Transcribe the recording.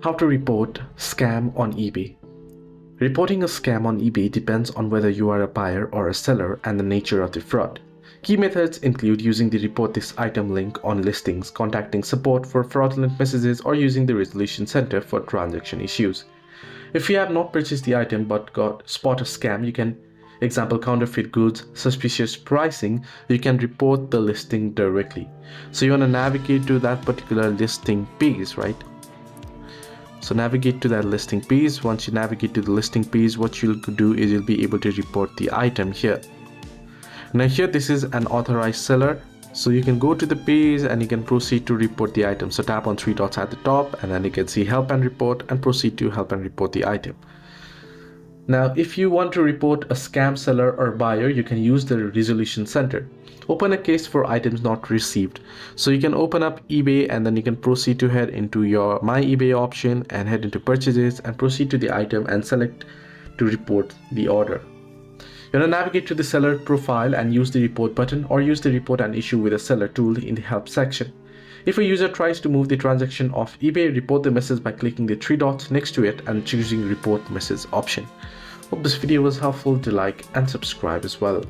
How to report scam on eBay. Reporting a scam on eBay depends on whether you are a buyer or a seller and the nature of the fraud. Key methods include using the report this item link on listings, contacting support for fraudulent messages, or using the resolution center for transaction issues. If you have not purchased the item but spot a scam, you can example counterfeit goods, suspicious pricing, you can report the listing directly. So you want to navigate to that particular listing page, right? So navigate to that listing page. Once you navigate to the listing page, what you'll do is you'll be able to report the item here. Now here this is an authorized seller, so you can go to the page and you can proceed to report the item. So tap on three dots at the top and then you can see help and report and proceed to help and report the item. Now if you want to report a scam seller or buyer, you can use the resolution center. Open a case for items not received. So you can open up eBay and then you can proceed to head into your My eBay option and head into purchases and proceed to the item and select to report the order. You want to navigate to the seller profile and use the report button, or use the report an issue with a seller tool in the help section. If a user tries to move the transaction off eBay, report the message by clicking the three dots next to it and choosing report message option. Hope this video was helpful. Do like and subscribe as well.